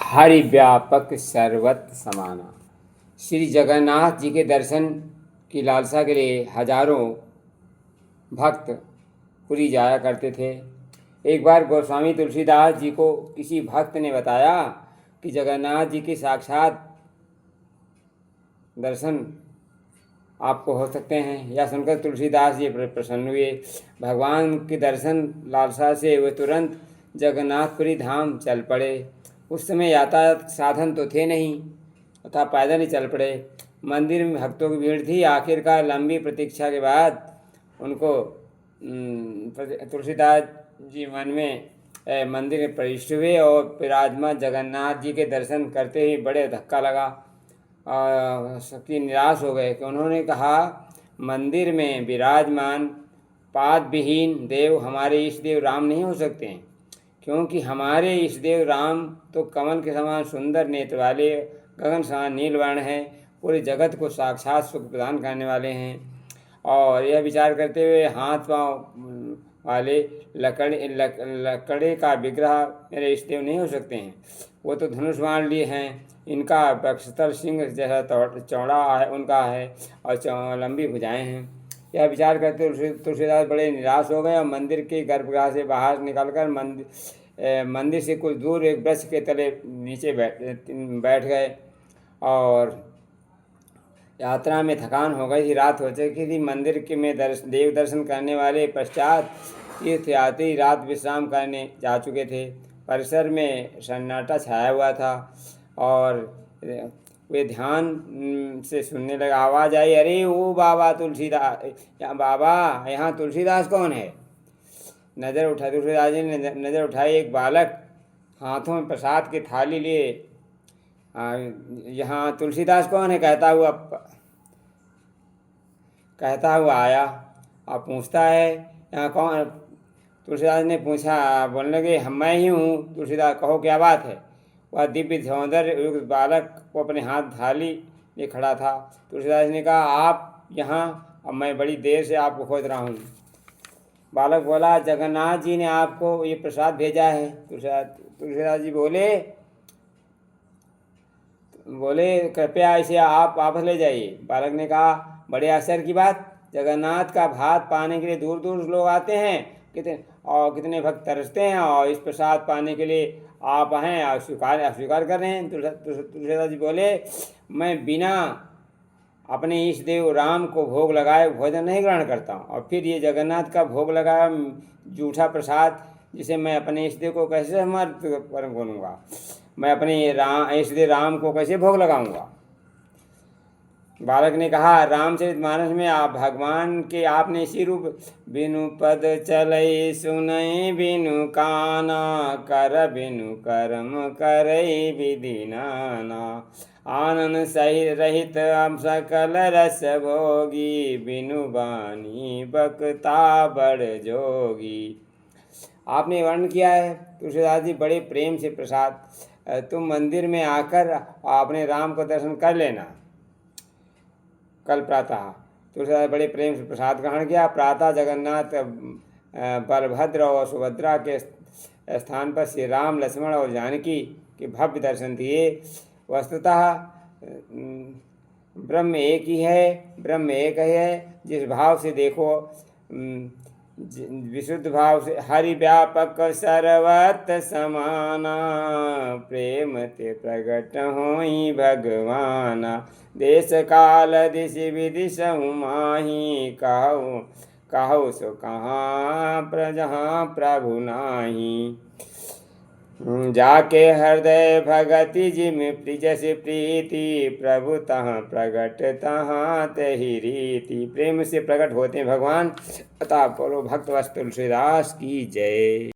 हरि व्यापक सर्वत्र समाना। श्री जगन्नाथ जी के दर्शन की लालसा के लिए हजारों भक्त पुरी जाया करते थे। एक बार गोस्वामी तुलसीदास जी को किसी भक्त ने बताया कि जगन्नाथ जी के साक्षात दर्शन आपको हो सकते हैं। यह सुनकर तुलसीदास जी प्रसन्न हुए। भगवान के दर्शन लालसा से वे तुरंत जगन्नाथपुरी धाम चल पड़े। उस समय यातायात साधन तो थे नहीं तथा पैदल ही चल पड़े। मंदिर में भक्तों की भीड़ थी। आखिरकार लंबी प्रतीक्षा के बाद उनको तुलसीदास जी मन में मंदिर में प्रविष्ट हुए और विराजमान जगन्नाथ जी के दर्शन करते ही बड़े धक्का लगा। सबकी निराश हो गए कि उन्होंने कहा, मंदिर में विराजमान पाद विहीन देव हमारे इष्ट देव राम नहीं हो सकते हैं, क्योंकि हमारे इष्ट देव राम तो कमल के समान सुंदर नेत्र वाले, गगन समान नीलवर्ण हैं, पूरे जगत को साक्षात सुख प्रदान करने वाले हैं। और यह विचार करते हुए हाथ पाँव वाले लकड़े का विग्रह मेरे इष्ट देव नहीं हो सकते हैं। वो तो धनुष बाण लिए हैं, इनका वक्षस्थल सिंह जैसा चौड़ा है उनका है और लंबी भुजाएं हैं। यह विचार करते तुलसीदास बड़े निराश हो गए और मंदिर के गर्भगृह से बाहर निकलकर मंदिर से कुछ दूर एक वृक्ष के तले नीचे बैठ गए। और यात्रा में थकान हो गई थी, रात हो चुकी थी। मंदिर के में देव दर्शन करने वाले पश्चात तीर्थयात्री रात विश्राम करने जा चुके थे। परिसर में सन्नाटा छाया हुआ था और वे ध्यान से सुनने लगा। आवाज़ आई, अरे ओ बाबा तुलसीदास, बाबा यहाँ तुलसीदास कौन है? नज़र उठा तुलसीदास जी ने नज़र उठाई। एक बालक हाथों में प्रसाद की थाली लिए, यहाँ तुलसीदास कौन है कहता हुआ आया। अब पूछता है, यहाँ कौन? तुलसीदास ने पूछा, बोलने लगे, मैं ही हूँ। तुलसीदास, कहो क्या बात है? वह दिव्य सौंदर्य युक्त बालक को अपने हाथ थाली लिए खड़ा था। तुलसीदास ने कहा, आप यहाँ? अब मैं बड़ी देर से आपको खोज रहा हूँ। बालक बोला, जगन्नाथ जी ने आपको ये प्रसाद भेजा है। तुलसीदास जी बोले कृपया इसे आप वापस ले जाइए। बालक ने कहा, बड़े आश्चर्य की बात, जगन्नाथ का भात पाने के लिए दूर दूर लोग आते हैं, कितने भक्त तरसते हैं, और इस प्रसाद पाने के लिए आप हैं और अस्वीकार कर रहे हैं। तुलसीदास जी बोले, मैं बिना अपने इष्ट देव राम को भोग लगाए भोजन नहीं ग्रहण करता हूँ, और फिर ये जगन्नाथ का भोग लगाया जूठा प्रसाद जिसे मैं अपने इष्ट देव को कैसे समर्पित करूँगा? मैं अपने इष्ट देव राम को कैसे भोग लगाऊंगा? बालक ने कहा, रामचरितमानस में आप भगवान के आपने इसी रूप, बिनु पद चलई सुनई बिनु काना, कर बिनु कर्म करई विधि नाना, आनंद सही रहित सकल रस भोगी, बिनु बानी बकता बड़ जोगी। आपने वर्णन किया है तुलसीदास जी बड़े प्रेम से प्रसाद, तुम मंदिर में आकर अपने राम को दर्शन कर लेना कल प्रातः। तुलसीदास बड़े प्रेम से प्रसाद ग्रहण किया। प्रातः जगन्नाथ बलभद्र और सुभद्रा के स्थान पर श्री राम, लक्ष्मण और जानकी के भव्य दर्शन दिए। वस्तुतः ब्रह्म एक ही है। जिस भाव से देखो, विशुद्ध भाव से, हरि व्यापक सर्वत्र समाना, प्रेम ते प्रगट होई भगवाना, देश काल दिश विदिशहु माही, कहु सो कहाँ जहाँ प्रभु नाही, जाके हृदय भगति जिम जस प्रीति, प्रभु तहाँ प्रगट तहाँ तही रीति। प्रेम से प्रकट होते हैं भगवान। अतः बोलो भक्तवत्सल तुलसीदास की जय।